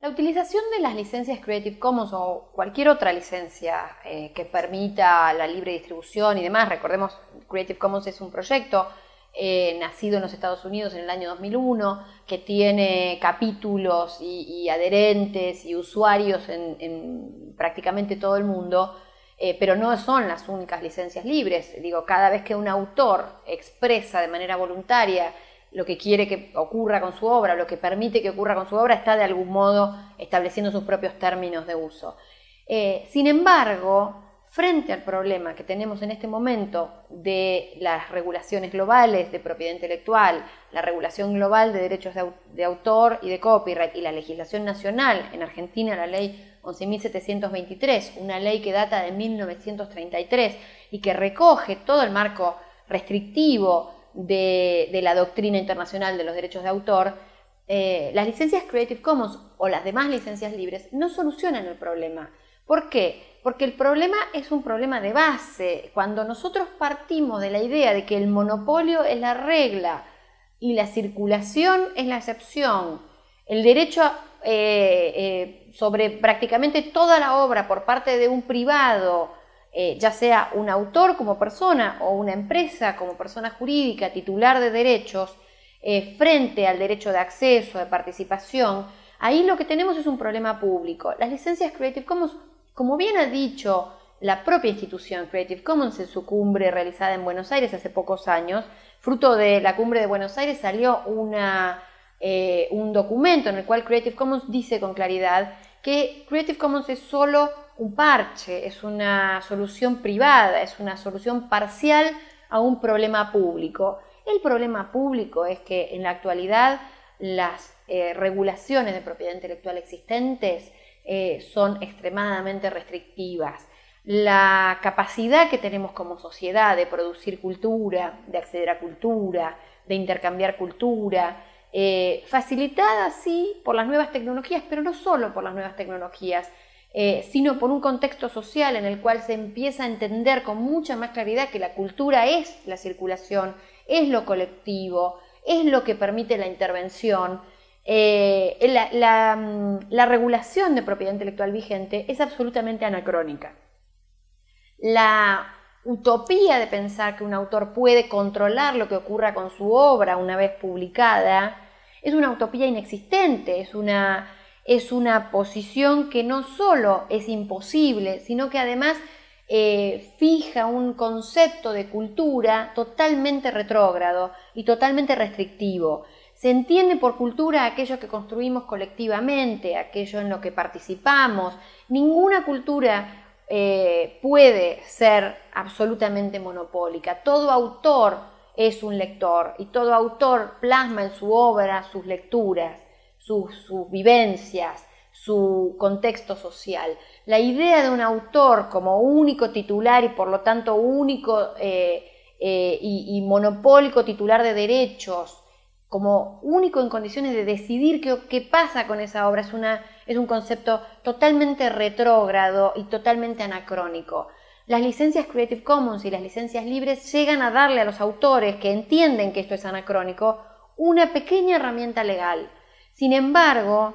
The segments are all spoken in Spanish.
La utilización de las licencias Creative Commons o cualquier otra licencia que permita la libre distribución y demás, recordemos, Creative Commons es un proyecto nacido en los Estados Unidos en el año 2001, que tiene capítulos y adherentes y usuarios en prácticamente todo el mundo, pero no son las únicas licencias libres. Digo, cada vez que un autor expresa de manera voluntaria lo que quiere que ocurra con su obra, lo que permite que ocurra con su obra, está de algún modo estableciendo sus propios términos de uso. Sin embargo, frente al problema que tenemos en este momento de las regulaciones globales de propiedad intelectual, la regulación global de derechos de autor y de copyright y la legislación nacional, en Argentina la ley 11.723, una ley que data de 1933 y que recoge todo el marco restrictivo de la doctrina internacional de los derechos de autor, las licencias Creative Commons o las demás licencias libres no solucionan el problema. ¿Por qué? Porque el problema es un problema de base. Cuando nosotros partimos de la idea de que el monopolio es la regla y la circulación es la excepción, el derecho sobre prácticamente toda la obra por parte de un privado, ya sea un autor como persona o una empresa como persona jurídica titular de derechos, frente al derecho de acceso, de participación, ahí lo que tenemos es un problema público. Las licencias Creative Commons, como bien ha dicho la propia institución Creative Commons en su cumbre realizada en Buenos Aires hace pocos años, fruto de la cumbre de Buenos Aires salió un documento en el cual Creative Commons dice con claridad que Creative Commons es solo un parche, es una solución privada, es una solución parcial a un problema público. El problema público es que en la actualidad las regulaciones de propiedad intelectual existentes son extremadamente restrictivas. La capacidad que tenemos como sociedad de producir cultura, de acceder a cultura, de intercambiar cultura, facilitada sí por las nuevas tecnologías, pero no solo por las nuevas tecnologías, sino por un contexto social en el cual se empieza a entender con mucha más claridad que la cultura es la circulación, es lo colectivo, es lo que permite la intervención. La regulación de propiedad intelectual vigente es absolutamente anacrónica. La utopía de pensar que un autor puede controlar lo que ocurra con su obra una vez publicada es una utopía inexistente, es una posición que no solo es imposible, sino que además fija un concepto de cultura totalmente retrógrado y totalmente restrictivo. Se entiende por cultura aquello que construimos colectivamente, aquello en lo que participamos. Ninguna cultura puede ser absolutamente monopólica. Todo autor es un lector y todo autor plasma en su obra sus lecturas, sus vivencias, su contexto social. La idea de un autor como único titular y por lo tanto único y monopólico titular de derechos, como único en condiciones de decidir qué pasa con esa obra, es un concepto totalmente retrógrado y totalmente anacrónico. Las licencias Creative Commons y las licencias libres llegan a darle a los autores que entienden que esto es anacrónico una pequeña herramienta legal. Sin embargo,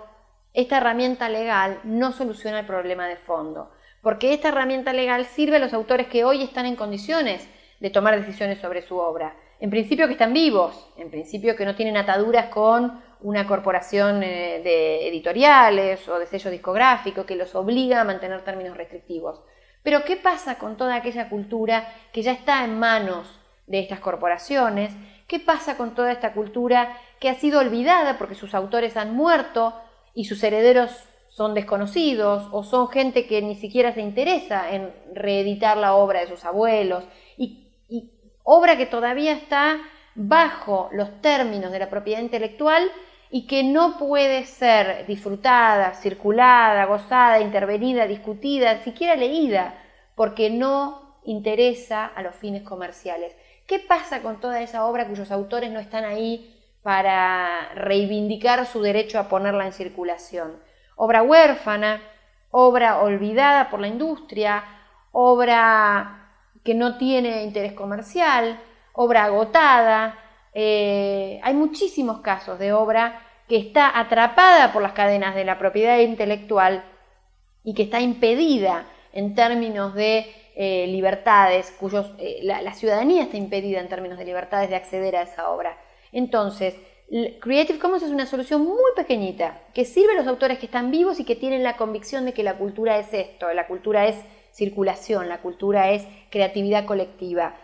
esta herramienta legal no soluciona el problema de fondo, porque esta herramienta legal sirve a los autores que hoy están en condiciones de tomar decisiones sobre su obra. En principio que están vivos, en principio que no tienen ataduras con una corporación de editoriales o de sello discográfico que los obliga a mantener términos restrictivos. Pero ¿qué pasa con toda aquella cultura que ya está en manos de estas corporaciones? ¿Qué pasa con toda esta cultura que ha sido olvidada porque sus autores han muerto y sus herederos son desconocidos o son gente que ni siquiera se interesa en reeditar la obra de sus abuelos y obra que todavía está bajo los términos de la propiedad intelectual y que no puede ser disfrutada, circulada, gozada, intervenida, discutida, siquiera leída, porque no interesa a los fines comerciales? ¿Qué pasa con toda esa obra cuyos autores no están ahí para reivindicar su derecho a ponerla en circulación? Obra huérfana, obra olvidada por la industria, obra que no tiene interés comercial, obra agotada. Hay muchísimos casos de obra que está atrapada por las cadenas de la propiedad intelectual y que está impedida en términos de libertades, la ciudadanía está impedida en términos de libertades de acceder a esa obra. Entonces, Creative Commons es una solución muy pequeñita que sirve a los autores que están vivos y que tienen la convicción de que la cultura es esto, la cultura es circulación, la cultura es creatividad colectiva.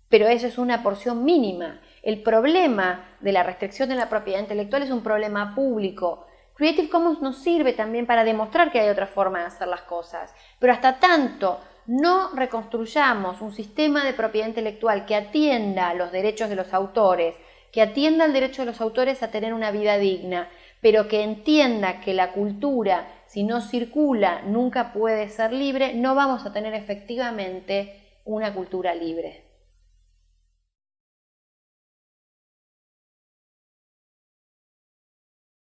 Pero eso es una porción mínima. El problema de la restricción de la propiedad intelectual es un problema público. Creative Commons nos sirve también para demostrar que hay otra forma de hacer las cosas, pero hasta tanto no reconstruyamos un sistema de propiedad intelectual que atienda los derechos de los autores, que atienda el derecho de los autores a tener una vida digna, pero que entienda que la cultura, si no circula, nunca puede ser libre, no vamos a tener efectivamente una cultura libre.